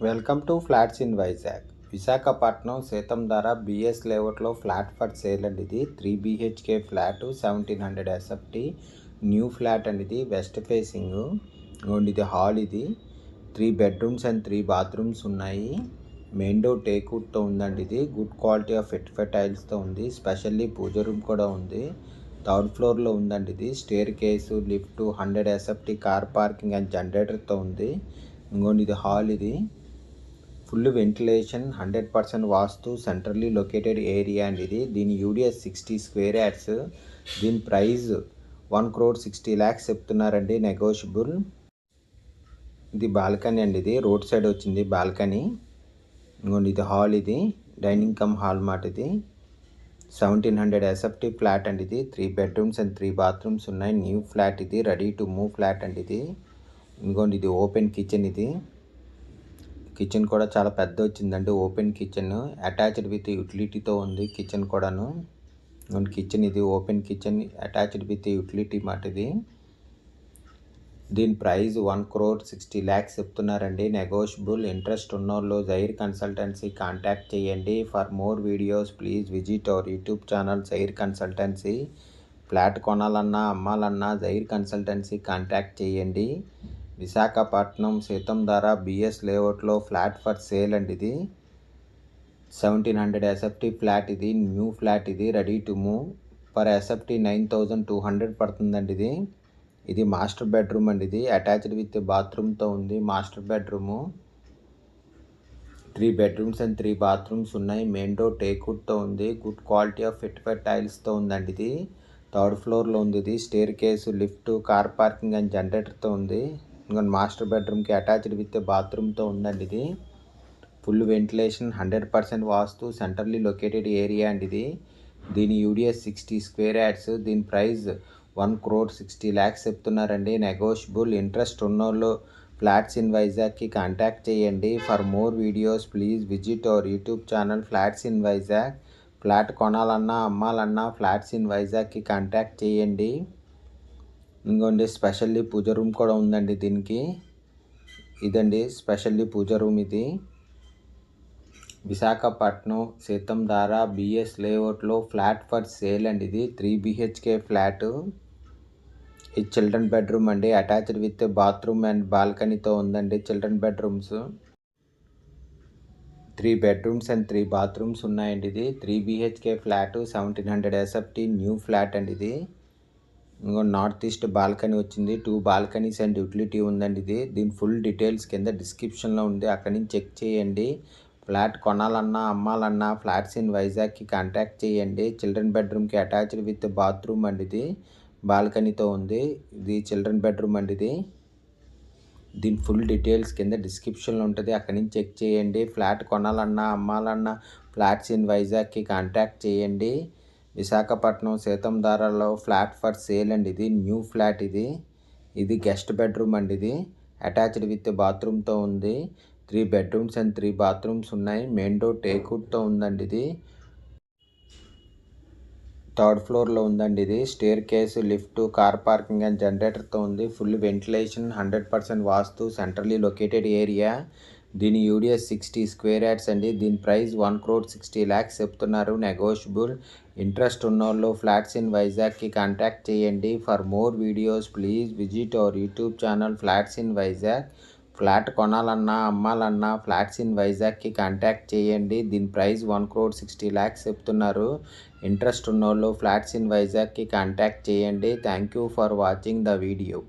Welcome to flats in Vizag. Visakhapatnam Seethammadhara BS లేఅవుట్లో flat for sale అండి. ఇది 3 BHK flat 1700 SFT new flat అండి. ఇది వెస్ట్ ఫేసింగ్. ఇది హాల్. ఇది 3 బెడ్రూమ్స్ అండ్ 3 బాత్రూమ్స్ ఉన్నాయి. మెయిన్ డోర్ టేక్వుడ్తో ఉందండి. ఇది గుడ్ క్వాలిటీ ఆఫ్ ఫిట్ఫెట్ టైల్స్తో ఉంది. స్పెషల్లీ పూజ రూమ్ కూడా ఉంది. థర్డ్ ఫ్లోర్లో ఉందండి. ఇది staircase, lift, 100 SFT car parking and జనరేటర్తో ఉంది. ఇది హాల్. ఇది full ventilation, 100% vastu, centrally located area అండి. ఇది దీని యూడిఎస్ 60 స్క్వేర్ యార్డ్స్. దీని ప్రైస్ 1,60,00,000 చెప్తున్నారండి, నెగోషియబుల్. ఇది బాల్కనీ అండి. ఇది రోడ్ సైడ్ వచ్చింది బాల్కనీ. ఇది హాల్. ఇది డైనింగ్ కమ్ హాల్ మాట. ఇది 1700 SFT ఫ్లాట్ అండి. ఇది 3 బెడ్రూమ్స్ అండ్ 3 బాత్రూమ్స్ ఉన్నాయి. New flat. ఇది రెడీ టు మూవ్ ఫ్లాట్ అండి. ఇది ఇది ఓపెన్ కిచెన్. ఇది కిచెన్ కూడా చాలా పెద్ద వచ్చిందండి. ఓపెన్ కిచెన్ అటాచ్డ్ విత్ యూటిలిటీతో ఉంది. కిచెన్ కూడాను కిచెన్. ఇది open kitchen attached with utility మాట. ఇది దీని ప్రైస్ 1,60,00,000 చెప్తున్నారండి, నెగోషియబుల్. ఇంట్రెస్ట్ ఉన్నోళ్ళు జైర్ కన్సల్టెన్సీ కాంటాక్ట్ చేయండి. For more videos please visit our YouTube channel Jair consultancy. Flat కొనాలన్నా అమ్మాలన్నా జైర్ కన్సల్టెన్సీ కాంటాక్ట్ చేయండి. విశాఖపట్నం సీతంధార బిఎస్ లేఅవుట్లో ఫ్లాట్ ఫర్ సేల్ అండి. ఇది 1700 SFT ఫ్లాట్. ఇది న్యూ ఫ్లాట్. ఇది ready to move. Per SFT 9,200 పడుతుందండి. ఇది మాస్టర్ బెడ్రూమ్ అండి. ఇది అటాచ్డ్ విత్ బాత్రూమ్తో ఉంది. Master bedroom 3 bedrooms and 3 bathrooms ఉన్నాయి. మెయిన్ డోర్ టేక్వుడ్తో ఉంది. గుడ్ క్వాలిటీ ఆఫ్ ఫిట్ఫెట్ టైల్స్తో ఉందండి. ఇది థర్డ్ ఫ్లోర్లో ఉంది. ఇది staircase, lift, car parking and జనరేటర్తో ఉంది. మాస్టర్ బెడ్రూమ్కి అటాచ్డ్ విత్ బాత్రూమ్తో ఉందండి. ఇది full ventilation, 100% vastu, centrally located area అండి. ఇది దీని యూడిఎస్ 60 స్క్వేర్ యార్డ్స్. దీని ప్రైస్ 1,60,00,000 చెప్తున్నారండి, నెగోషియబుల్. ఇంట్రెస్ట్ ఉన్నోళ్ళు ఫ్లాట్స్ ఇన్ వైజాగ్కి కాంటాక్ట్ చేయండి. For more videos please visit our YouTube channel flats in Vizag. Flat కొనాలన్నా అమ్మాలన్నా ఫ్లాట్స్ ఇన్ వైజాగ్కి కాంటాక్ట్ చేయండి. స్పెషల్లీ పూజ రూమ్ కూడా ఉందండి దీనికి. ఇదండి స్పెషల్లీ పూజ రూమ్. ఇది విశాఖపట్నం సీతంధార బిఎస్ లేఅవుట్లో ఫ్లాట్ ఫర్ సేల్ అండి. ఇది 3 BHK ఫ్లాట్. ఇది చిల్డ్రన్ బెడ్రూమ్ అండి. అటాచ్డ్ విత్ బాత్రూమ్ అండ్ బాల్కనీతో ఉందండి. Children bedrooms 3 bedrooms and 3 bathrooms ఉన్నాయండి. ఇది 3 BHK flat 1700 SFT new flat అండి. ఇది నార్త్ ఈస్ట్ బాల్కనీ వచ్చింది. 2 బాల్కనీస్ అండ్ యూటిలిటీ ఉందండి. దీని ఫుల్ డీటెయిల్స్ కింద డిస్క్రిప్షన్లో ఉంది, అక్కడి నుంచి చెక్ చేయండి. ఫ్లాట్ కొనాలన్నా అమ్మాలన్నా ఫ్లాట్స్ ఇన్ వైజాగ్కి కాంటాక్ట్ చేయండి. చిల్డ్రన్ బెడ్రూమ్కి అటాచ్డ్ విత్ బాత్రూమ్ అండి. ఇది బాల్కనీతో ఉంది. ఇది చిల్డ్రన్ బెడ్రూమ్ అండి. దీని ఫుల్ డీటెయిల్స్ కింద డిస్క్రిప్షన్లో ఉంటుంది, అక్కడి నుంచి చెక్ చేయండి. ఫ్లాట్ కొనాలన్నా అమ్మాలన్నా ఫ్లాట్స్ ఇన్ వైజాగ్కి కాంటాక్ట్ చేయండి. విశాఖపట్నం సీతంధారలో ఫ్లాట్ ఫర్ సేల్ అండి. ఇది న్యూ ఫ్లాట్. ఇది గెస్ట్ బెడ్రూమ్ అండి. ఇది అటాచ్డ్ విత్ బాత్రూమ్తో ఉంది. 3 బెడ్రూమ్స్ అండ్ 3 బాత్రూమ్స్ ఉన్నాయి. మెయిన్ డోర్ టేక్వుడ్తో ఉందండి. ఇది థర్డ్ ఫ్లోర్లో ఉందండి. ఇది staircase, lift, car parking and జనరేటర్తో ఉంది. Full ventilation, 100% vastu, centrally located area. దీని యూడిఎస్ 60 స్క్వేర్ యార్డ్స్ అండి. దీని ప్రైస్ 1,60,00,000 చెప్తున్నారు, నెగోషియబుల్. ఇంట్రెస్ట్ ఉన్నోళ్ళు ఫ్లాట్స్ ఇన్ వైజాగ్కి కాంటాక్ట్ చేయండి. For more videos please visit our YouTube channel flats in Vizag. Flat కొనాలన్నా అమ్మాలన్నా ఫ్లాట్స్ ఇన్ వైజాగ్కి కాంటాక్ట్ చేయండి. దీని ప్రైస్ 1,60,00,000 చెప్తున్నారు. ఇంట్రెస్ట్ ఉన్నోళ్ళు ఫ్లాట్స్ ఇన్ వైజాగ్కి కాంటాక్ట్ చేయండి. Thank you for watching the video.